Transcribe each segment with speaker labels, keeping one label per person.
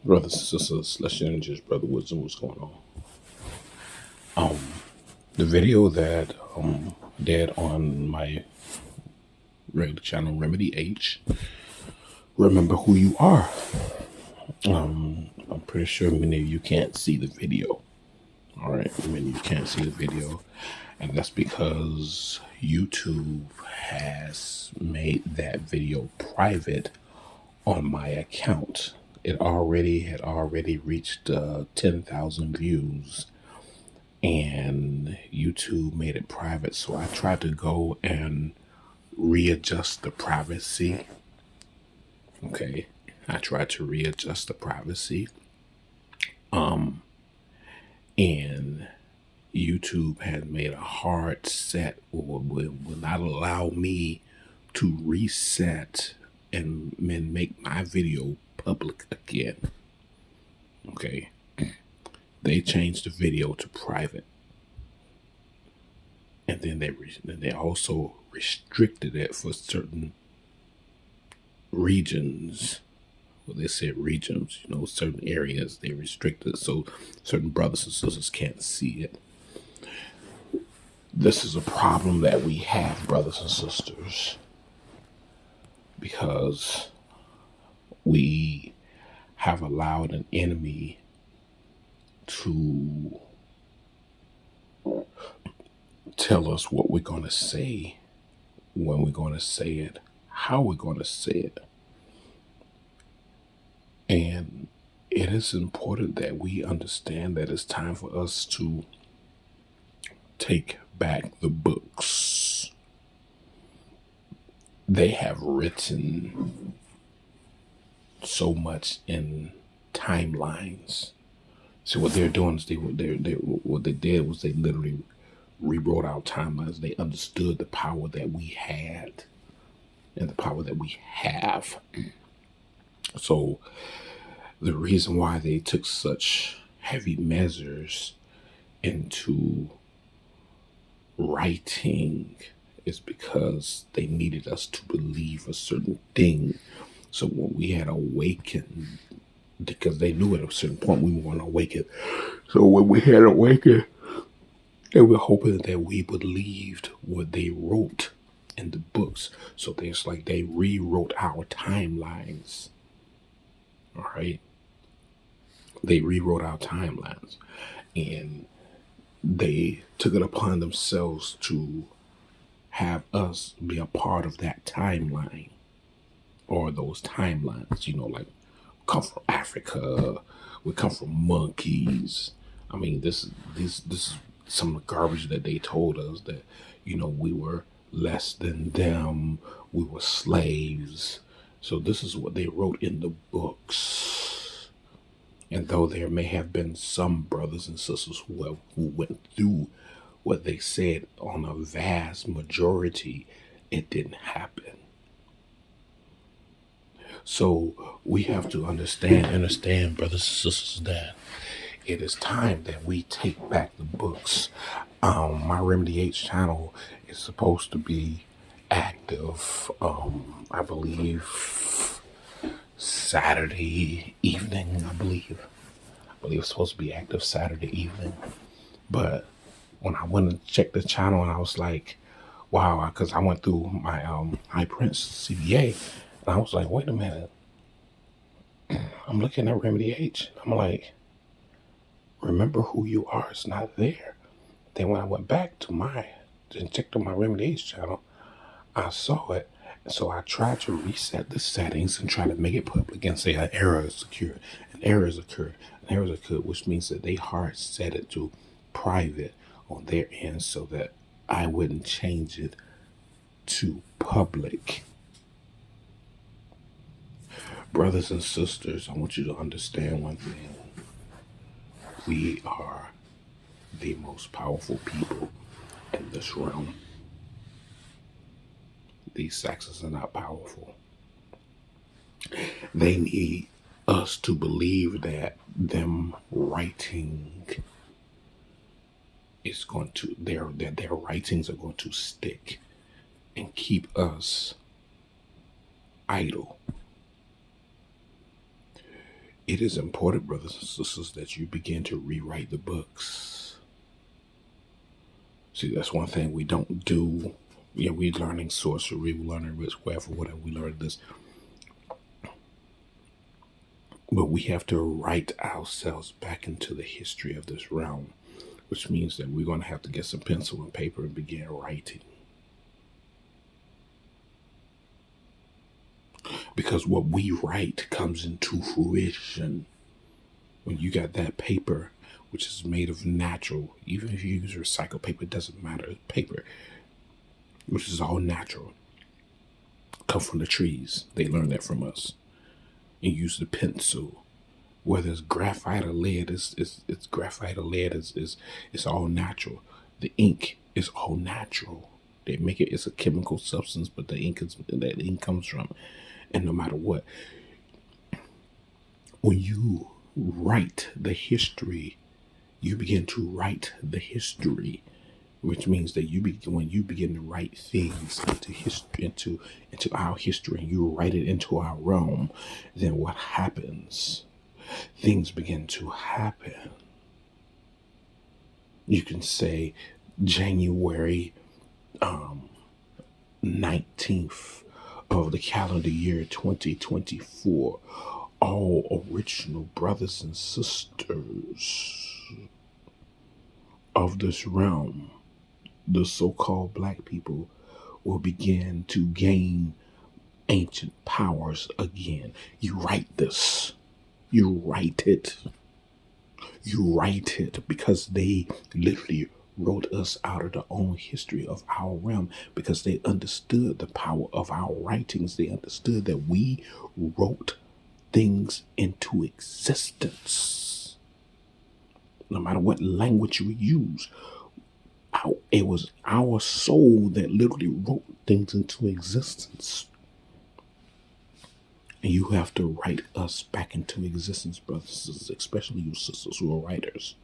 Speaker 1: Brothers and sisters, Celestial Energies, Brother Wisdom, what's going on? The video that did on my regular channel, Remedy H, remember who you are. I'm pretty sure many of you can't see the video. All right, many of you can't see the video, and that's because YouTube has made that video private on my account. It had already reached 10,000 views, and YouTube made it private. So I tried to go and readjust the privacy. Okay, I tried to readjust the privacy, and YouTube had made a hard set, or will not allow me to reset and make my video public again. Okay, they changed the video to private, and then they also restricted it for certain regions. Well, they said regions, certain areas they restricted so certain brothers and sisters can't see it. This is a problem that we have, brothers and sisters, because we have allowed an enemy to tell us what we're going to say, when we're going to say it, how we're going to say it. And it is important that we understand that it's time for us to take back the books. They have written so much in timelines. So what they're doing is what they did was they literally rewrote our timelines. They understood the power that we had and the power that we have. So the reason why they took such heavy measures into writing is because they needed us to believe a certain thing. So when we had awakened, because they knew at a certain point we want to awaken. So when we had awakened, they were hoping that we believed what they wrote in the books. So it's like they rewrote our timelines. All right. They rewrote our timelines, and they took it upon themselves to have us be a part of that timeline, or those timelines, like come from Africa, we come from monkeys. I mean, this is some of the garbage that they told us, that we were less than them, we were slaves. So this is what they wrote in the books. And though there may have been some brothers and sisters who went through what they said, on a vast majority, it didn't happen. So we have to understand, brothers and sisters, that it is time that we take back the books. My Remedy H channel is supposed to be active, I believe, Saturday evening, I believe it's supposed to be active Saturday evening. But when I went and checked the channel, and I was like, wow, because I went through my High Prince CBA, and I was like, wait a minute, I'm looking at Remedy H. I'm like, remember who you are, it's not there. Then when I went back and checked on my Remedy H channel, I saw it. So I tried to reset the settings and try to make it public and say an error is occurred. An error has occurred. An error has occurred, which means that they hard set it to private on their end so that I wouldn't change it to public. Brothers and sisters, I want you to understand one thing. We are the most powerful people in this realm. These Saxons are not powerful. They need us to believe that them writing is going to, that their writings are going to stick and keep us idle. It is important, brothers and sisters, that you begin to rewrite the books. See, that's one thing we don't do. Yeah, we're learning sorcery, we're learning witchcraft, or whatever. We learn this. But we have to write ourselves back into the history of this realm, which means that we're going to have to get some pencil and paper and begin writing. Because what we write comes into fruition. When you got that paper, which is made of natural, even if you use recycled paper, it doesn't matter. It's paper, which is all natural, come from the trees. They learned that from us. And use the pencil, whether it's graphite or lead, it's graphite or lead is all natural. The ink is all natural. They make it, it's a chemical substance, but the ink comes from. And no matter what, when you write the history, you begin to write the history, which means that when you begin to write things into history, into our history, and you write it into our realm, then what happens? Things begin to happen. You can say January 19th of the calendar year 2024. All original brothers and sisters of this realm, the so-called black people, will begin to gain ancient powers again. You write this. You write it. You write it because they literally wrote us out of the own history of our realm, because they understood the power of our writings. They understood that we wrote things into existence. No matter what language you use, it was our soul that literally wrote things into existence. And you have to write us back into existence, brothers and sisters, especially you sisters who are writers.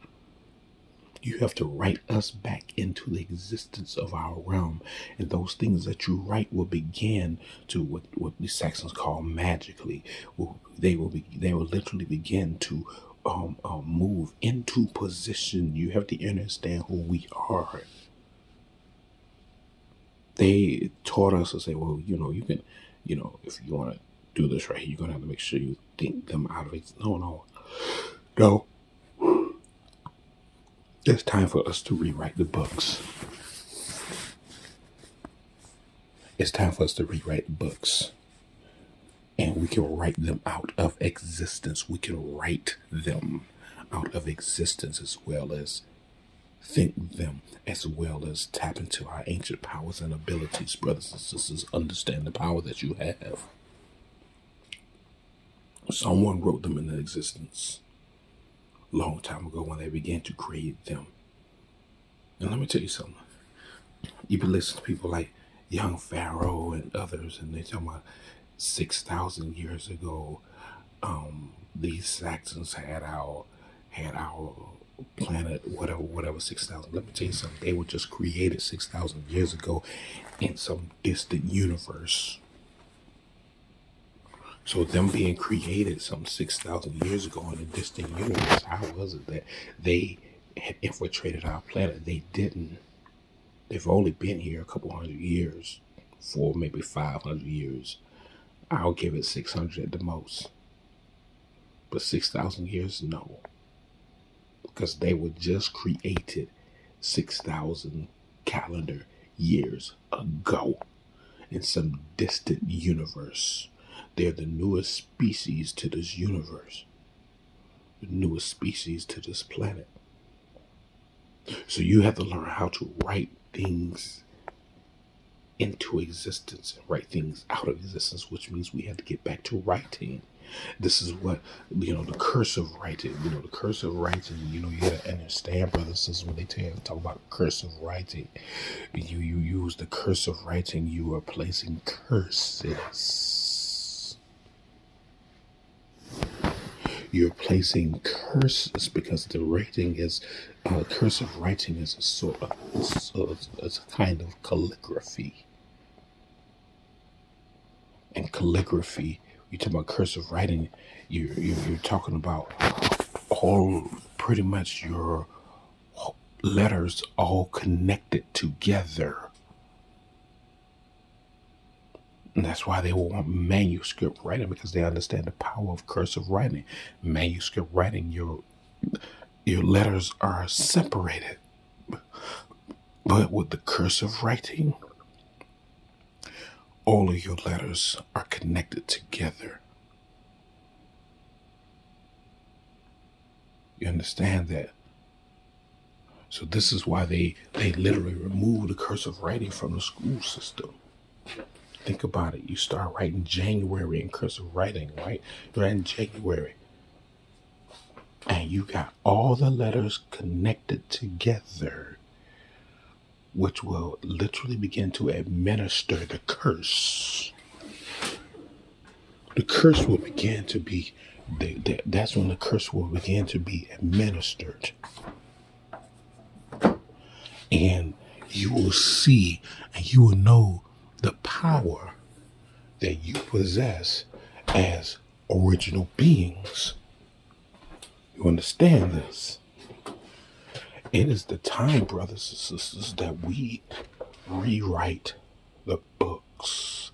Speaker 1: You have to write us back into the existence of our realm. And those things that you write will begin to, what the Saxons call magically, they will literally begin to move into position. You have to understand who we are. They taught us to say, well, you can, if you want to do this right here, you're going to have to make sure you think them out of it. No. It's time for us to rewrite the books. It's time for us to rewrite the books. And we can write them out of existence. We can write them out of existence, as well as think them, as well as tap into our ancient powers and abilities. Brothers and sisters, understand the power that you have. Someone wrote them into existence a long time ago when they began to create them. And let me tell you something. You can listen to people like young Pharaoh and others, and they talk about 6,000 years ago, these Saxons had our planet, whatever 6,000. Let me tell you something. They were just created 6,000 years ago in some distant universe. So them being created some 6,000 years ago in a distant universe, how was it that they had infiltrated our planet? They didn't. They've only been here a couple hundred years, for maybe 500 years. I'll give it 600 at the most. But 6,000 years, no. Because they were just created 6,000 calendar years ago in some distant universe. They're the newest species to this universe, the newest species to this planet. So you have to learn how to write things into existence and write things out of existence, which means we have to get back to writing. This is what, the curse of writing, the curse of writing, you gotta understand, brothers and sisters, when they talk about curse of writing, you use the curse of writing, you are placing curses. You're placing curses because the writing is, curse of writing is a sort of, it's a kind of calligraphy. And calligraphy You talk about cursive writing, you're talking about all pretty much your letters all connected together. And that's why they will want manuscript writing, because they understand the power of cursive writing. Manuscript writing, your letters are separated. But with the cursive writing, all of your letters are connected together. You understand that? So this is why they literally remove the cursive writing from the school system. Think about it. You start writing January in cursive writing, right? You're in January. And you got all the letters connected together, which will literally begin to administer the curse. The curse will begin to be, that's when the curse will begin to be administered. And you will see and you will know the power that you possess as original beings. You understand this? It is the time, brothers and sisters, that we rewrite the books.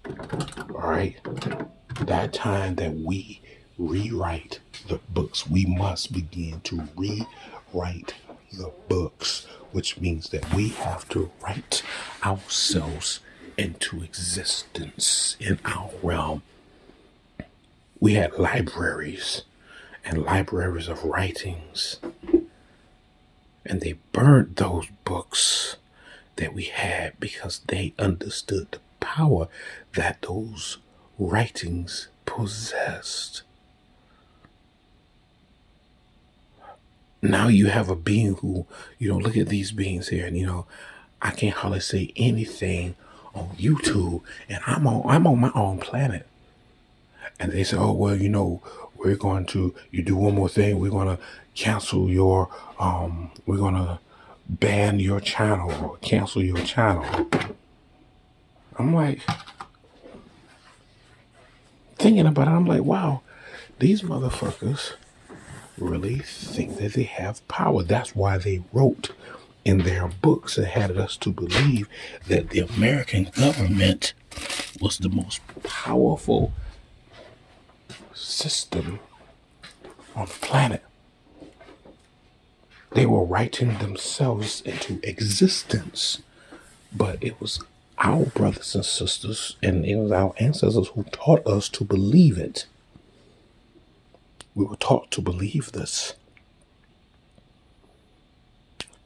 Speaker 1: All right? That time that we rewrite the books, we must begin to rewrite the books, which means that we have to write ourselves into existence in our realm. We had libraries and libraries of writings, and they burned those books that we had because they understood the power that those writings possessed. Now you have a being who, look at these beings here, and I can't hardly say anything on YouTube, and I'm on my own planet. And they say, oh, well, we're going to, you do one more thing, we're going to cancel your, we're going to ban your channel or cancel your channel. I'm like, thinking about it, I'm like, wow, these motherfuckers really think that they have power. That's why they wrote in their books and had us to believe that the American government was the most powerful system on the planet. They were writing themselves into existence, but it was our brothers and sisters and it was our ancestors who taught us to believe it. We were taught to believe this.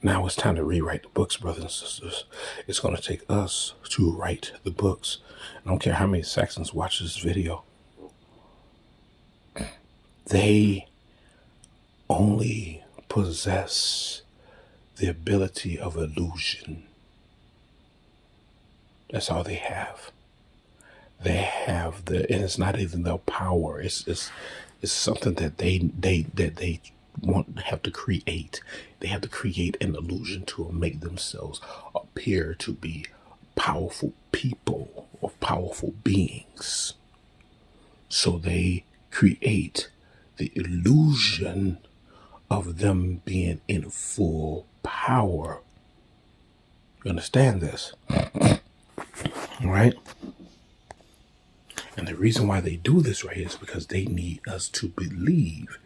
Speaker 1: Now it's time to rewrite the books, brothers and sisters. It's going to take us to write the books. I don't care how many Saxons watch this video. They only possess the ability of illusion. That's all they have. They have and it's not even their power. It's something that they have to create. They have to create an illusion to make themselves appear to be powerful people or powerful beings. So they create the illusion of them being in full power. You understand this? All right? And the reason why they do this right here is because they need us to believe.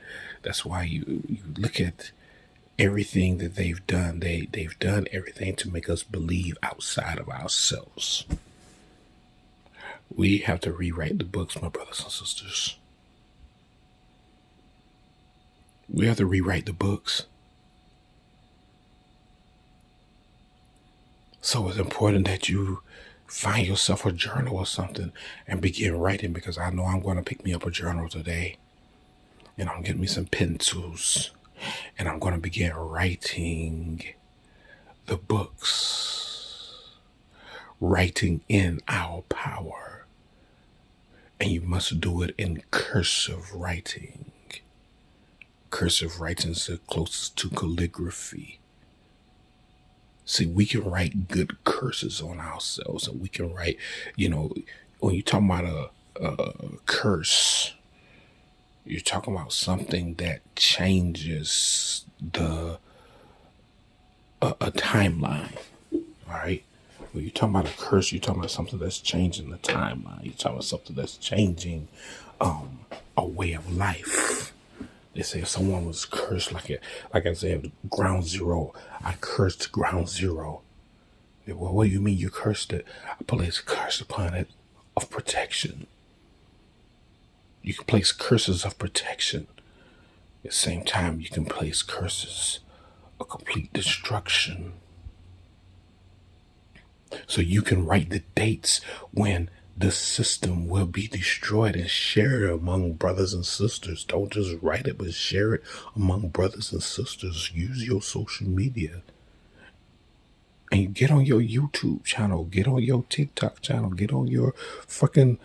Speaker 1: That's why you look at everything that they've done. They've done everything to make us believe outside of ourselves. We have to rewrite the books, my brothers and sisters. We have to rewrite the books. So it's important that you find yourself a journal or something and begin writing, because I know I'm going to pick me up a journal today and I'm getting me some pencils and I'm going to begin writing the books, writing in our power. And you must do it in cursive writing. Cursive writing is the closest to calligraphy. See, we can write good curses on ourselves, and we can write, when you talk about curse. You're talking about something that changes a timeline. All right. When you're talking about a curse, you're talking about something that's changing the timeline. You're talking about something that's changing a way of life. They say if someone was cursed, like I said, ground zero. I cursed ground zero. Well, what do you mean you cursed it? I place a curse upon it of protection. You can place curses of protection. At the same time, you can place curses of complete destruction. So you can write the dates when the system will be destroyed and share it among brothers and sisters. Don't just write it, but share it among brothers and sisters. Use your social media. And get on your YouTube channel, get on your TikTok channel, get on your freaking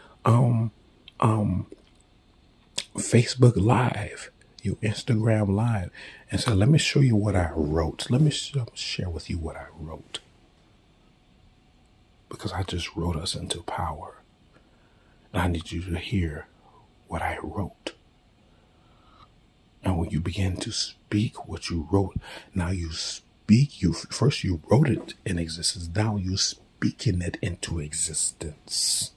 Speaker 1: Facebook Live, your Instagram Live, and say, let me show you what I wrote. Let me share with you what I wrote. Because I just wrote us into power. And I need you to hear what I wrote. And when you begin to speak what you wrote, now you speak. First you wrote it in existence. Now you're speaking it into existence.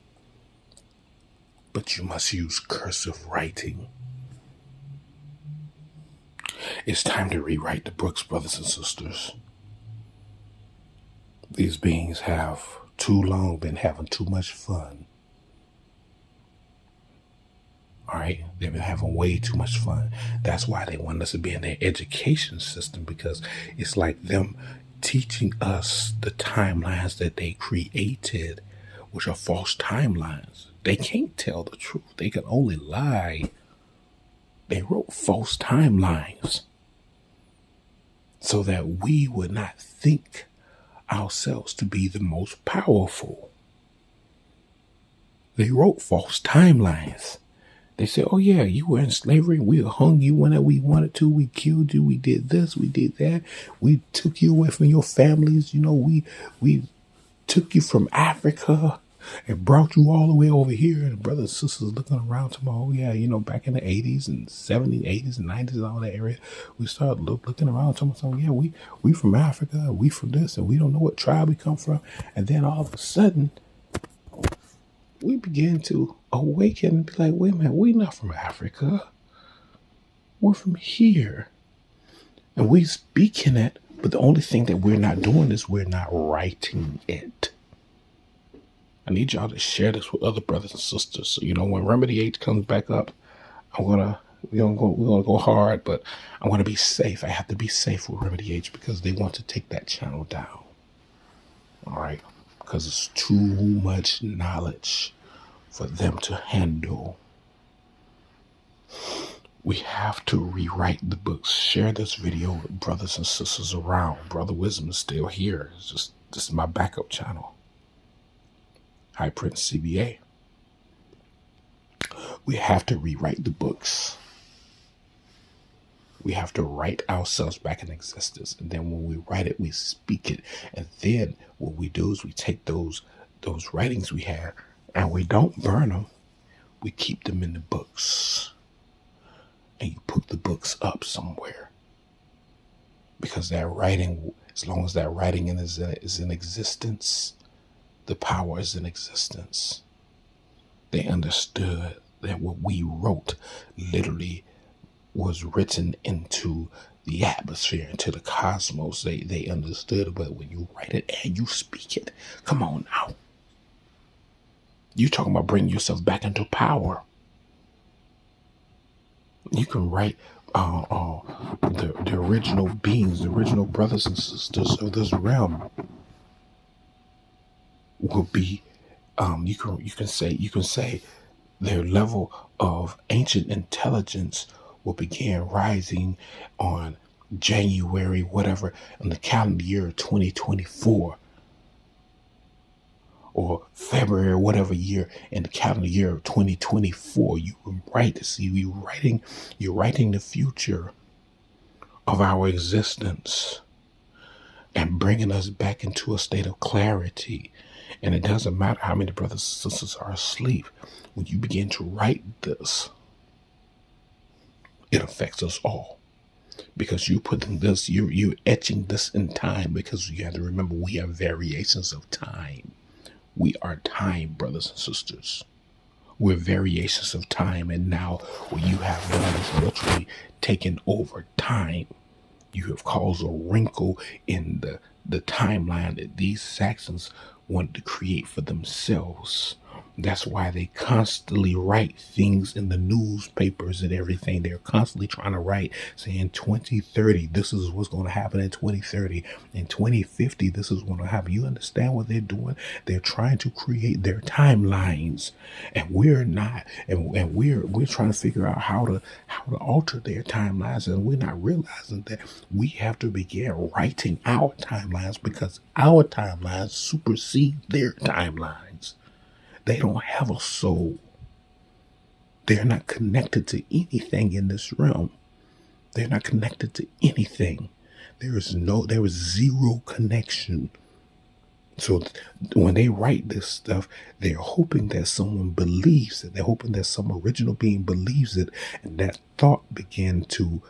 Speaker 1: But you must use cursive writing. It's time to rewrite the books, brothers and sisters. These beings have too long been having too much fun. All right, they've been having way too much fun. That's why they want us to be in their education system, because it's like them teaching us the timelines that they created, which are false timelines. They can't tell the truth. They can only lie. They wrote false timelines so that we would not think ourselves to be the most powerful. They wrote false timelines. They said, oh yeah, you were in slavery. We hung you whenever we wanted to. We killed you. We did this. We did that. We took you away from your families. You know, we took you from Africa and brought you all the way over here. And brothers and sisters looking around to me, oh yeah, you know, back in the 80s and 70s, 80s and 90s and all that area, we started looking around to myself, yeah, we from Africa, we from this, and we don't know what tribe we come from. And then all of a sudden, we begin to awaken and be like, wait a minute, we're not from Africa. We're from here. And we speaking it, but the only thing that we're not doing is we're not writing it. I need y'all to share this with other brothers and sisters. So, you know, when Remedy H comes back up, we're gonna go hard, but I want to be safe. I have to be safe with Remedy H because they want to take that channel down. All right. Because it's too much knowledge for them to handle. We have to rewrite the books. Share this video with brothers and sisters around. Brother Wisdom is still here. This is my backup channel. High Prince CBA. We have to rewrite the books. We have to write ourselves back in existence. And then when we write it, we speak it. And then what we do is we take those writings we have and we don't burn them. We keep them in the books. And you put the books up somewhere. Because that writing, as long as that writing is in existence, the power is in existence. They understood that what we wrote literally was written into the atmosphere, into the cosmos. They understood, but when you write it and you speak it, come on now. You talking about bringing yourself back into power. You can write the original beings, the original brothers and sisters of this realm will be you can say their level of ancient intelligence will begin rising on January, whatever, in the calendar year 2024, or February, whatever year in the calendar year of 2024. You can write to see you're writing the future of our existence and bringing us back into a state of clarity And it doesn't matter how many brothers and sisters are asleep. When you begin to write this, it affects us all. Because you putting this, you're etching this in time, because you have to remember we are variations of time. We are time, brothers and sisters. We're variations of time. And now when you have one that's literally taken over time, you have caused a wrinkle in the timeline that these Saxons wanted to create for themselves. That's why they constantly write things in the newspapers and everything. They're constantly trying to write, saying 2030, this is what's going to happen in 2030. In 2050, this is going to happen. You understand what they're doing? They're trying to create their timelines, and we're not. And we're trying to figure out how to alter their timelines, and we're not realizing that we have to begin writing our timelines, because our timelines supersede their timelines. They don't have a soul. They're not connected to anything in this realm. They're not connected to anything. There is zero connection. So when they write this stuff, they're hoping that someone believes it. They're hoping that some original being believes it, and that thought begin to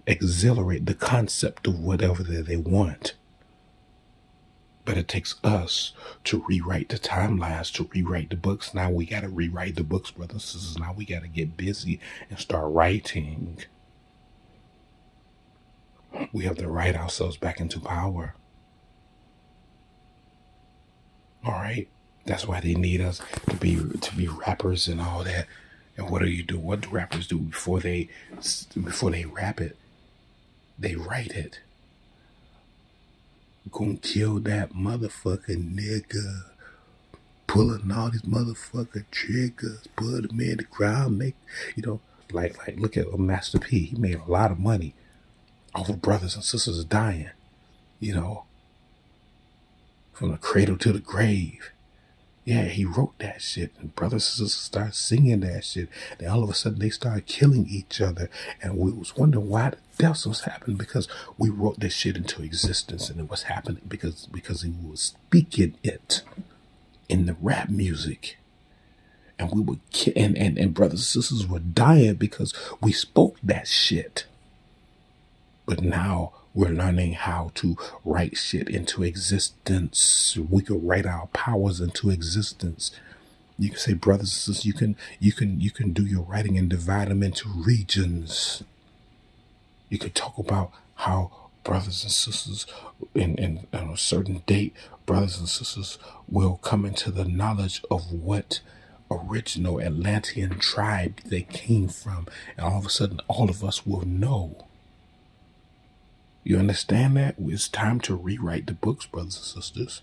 Speaker 1: exhilarate the concept of whatever that they want. But it takes us to rewrite the timelines, to rewrite the books. Now we got to rewrite the books, brothers and sisters. Now we got to get busy and start writing. We have to write ourselves back into power. All right? That's why they need us to be rappers and all that. And what do you do? What do rappers do before they rap it? They write it. Gonna kill that motherfucking nigga. Pulling all these motherfucking triggers, put them in the ground, make, like look at Master P. He made a lot of money off of brothers and sisters dying, from the cradle to the grave. Yeah, he wrote that shit, and brothers and sisters started singing that shit. Then all of a sudden they started killing each other, and we was wondering why the deaths was happening, because we wrote this shit into existence, and it was happening because he was speaking it in the rap music. And we would and brothers and sisters were dying because we spoke that shit. But now we're learning how to write shit into existence. We can write our powers into existence. You can say, brothers and sisters, you can do your writing and divide them into regions. You could talk about how brothers and sisters in a certain date, brothers and sisters will come into the knowledge of what original Atlantean tribe they came from. And all of a sudden, all of us will know. You understand that? It's time to rewrite the books, brothers and sisters.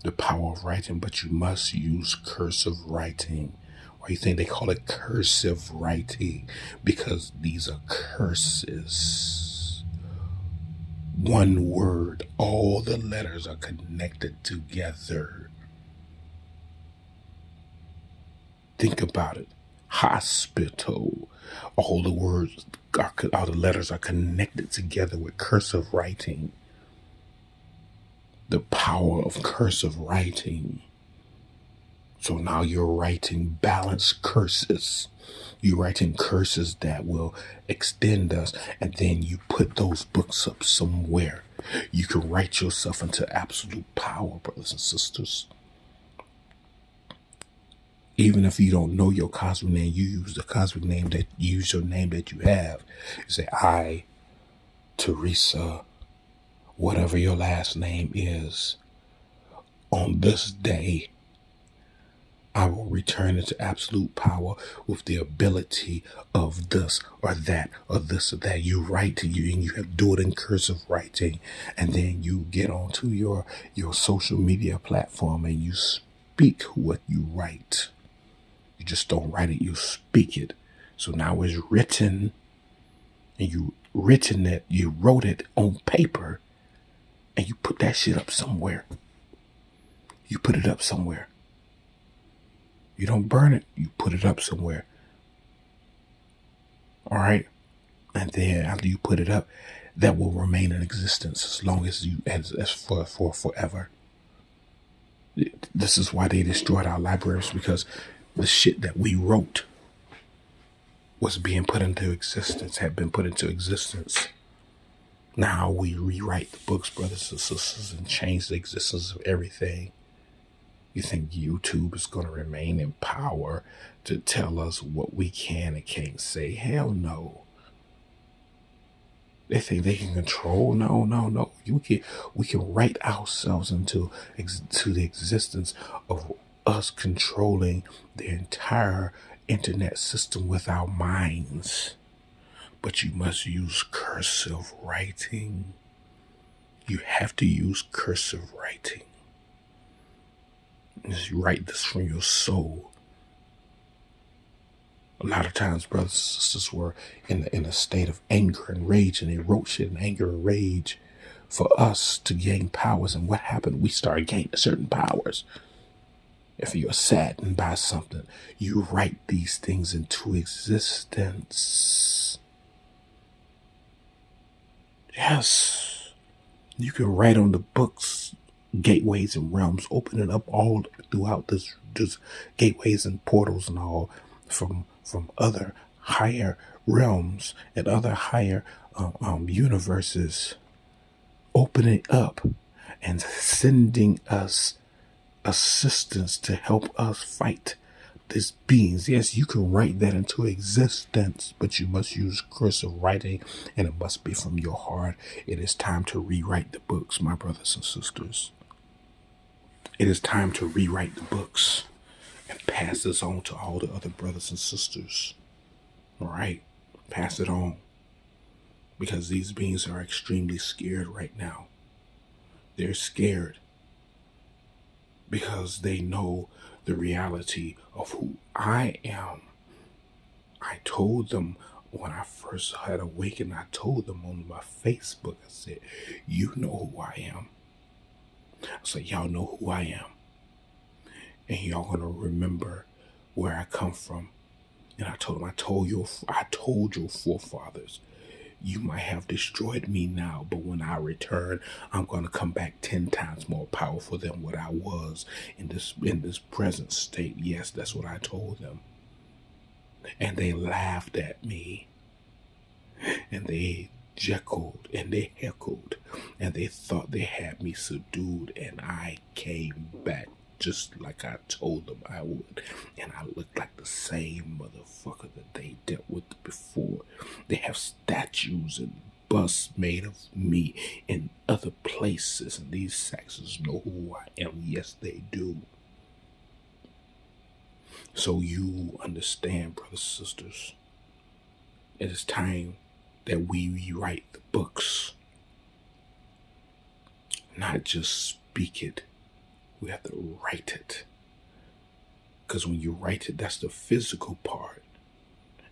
Speaker 1: The power of writing, but you must use cursive writing. Why do you think they call it cursive writing? Because these are curses. One word, all the letters are connected together. Think about it. Hospital. All the words, all the letters are connected together with cursive writing. The power of cursive writing. So now you're writing balanced curses. You're writing curses that will extend us, and then you put those books up somewhere. You can write yourself into absolute power, brothers and sisters. Even if you don't know your cosmic name, you use the cosmic name use your name that you have. You say, I, Teresa, whatever your last name is, on this day, I will return into absolute power with the ability of this or that or this or that. You write to you, and you have do it in cursive writing, and then you get onto your social media platform and you speak what you write. You just don't write it, you speak it. So now it's written, and you wrote it on paper, and you put that shit up somewhere. You put it up somewhere. You don't burn it, you put it up somewhere. All right? And then after you put it up, that will remain in existence as long as for forever. This is why they destroyed our libraries, because the shit that we wrote was being put into existence, had been put into existence. Now we rewrite the books, brothers and sisters, and change the existence of everything. You think YouTube is going to remain in power to tell us what we can and can't say? Hell no. They think they can control. No, no, no. We can write ourselves into to the existence of us controlling the entire internet system with our minds. But you must use cursive writing. You have to use cursive writing. You write this from your soul. A lot of times, brothers and sisters were in a state of anger and rage, and they wrote shit in anger and rage for us to gain powers. And what happened? We started gaining certain powers. If you're saddened by something, you write these things into existence. Yes, you can write on the books, gateways and realms, opening up all throughout this gateways and portals and all from other higher realms and other higher universes, opening up and sending us assistance to help us fight these beings. Yes, you can write that into existence, but you must use cursive writing, and it must be from your heart. It is time to rewrite the books, my brothers and sisters. It is time to rewrite the books and pass this on to all the other brothers and sisters. All right, pass it on, because these beings are extremely scared right now. They're scared because they know the reality of who I am. I told them when I first had awakened, I told them on my Facebook, I said, you know who I am. I said, y'all know who I am. And y'all gonna remember where I come from. And I told them, I told your forefathers, you might have destroyed me now, but when I return, I'm going to come back 10 times more powerful than what I was in this present state. Yes, that's what I told them. And they laughed at me, and they jeckled, and they heckled, and they thought they had me subdued, and I came back just like I told them I would. And I looked like the same motherfucker that they dealt with before. They have statues and busts made of me in other places, and these Saxons know who I am. Yes, they do. So you understand, brothers and sisters, it is time that we rewrite the books, not just speak it. We have to write it. Because when you write it, that's the physical part.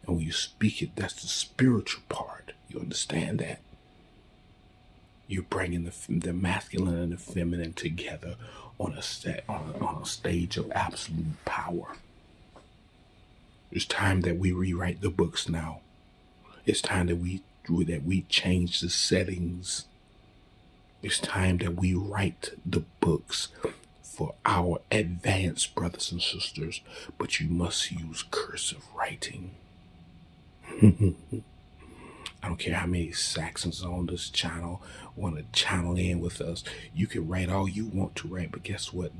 Speaker 1: And when you speak it, that's the spiritual part. You understand that? You're bringing the masculine and the feminine together on a stage of absolute power. It's time that we rewrite the books now. It's time that we change the settings. It's time that we write the books for our advanced brothers and sisters, but you must use cursive writing. I don't care how many Saxons on this channel want to channel in with us. You can write all you want to write, but guess what?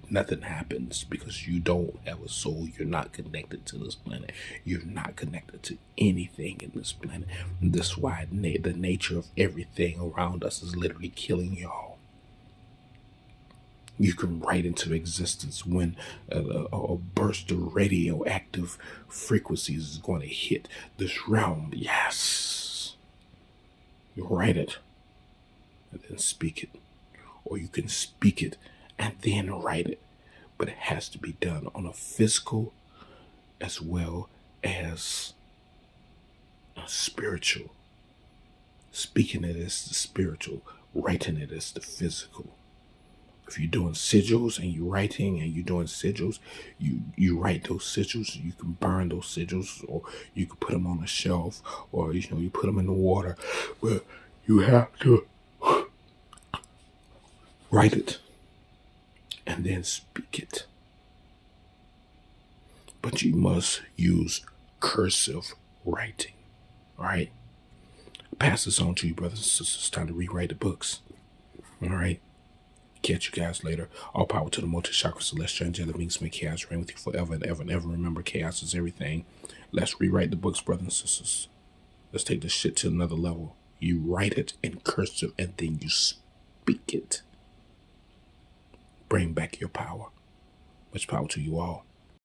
Speaker 1: Nothing happens because you don't have a soul. You're not connected to this planet. You're not connected to anything in this planet. And that's why the nature of everything around us is literally killing y'all. You can write into existence when a burst of radioactive frequencies is going to hit this realm. Yes. You write it and then speak it. Or you can speak it and then write it. But it has to be done on a physical as well as a spiritual. Speaking it is the spiritual. Writing it is the physical. If you're doing sigils and you're writing and you're doing sigils, you write those sigils. You can burn those sigils, or you can put them on a shelf, or you put them in the water. But you have to write it and then speak it. But you must use cursive writing. All right? Pass this on to you, brothers and sisters. It's time to rewrite the books. All right? Catch you guys later. All power to the multi-chakra celestial angelic beings. May chaos reign with you forever and ever and ever. Remember, chaos is everything. Let's rewrite the books, brothers and sisters. Let's take this shit to another level. You write it in cursive and then you speak it. Bring back your power. Much power to you all.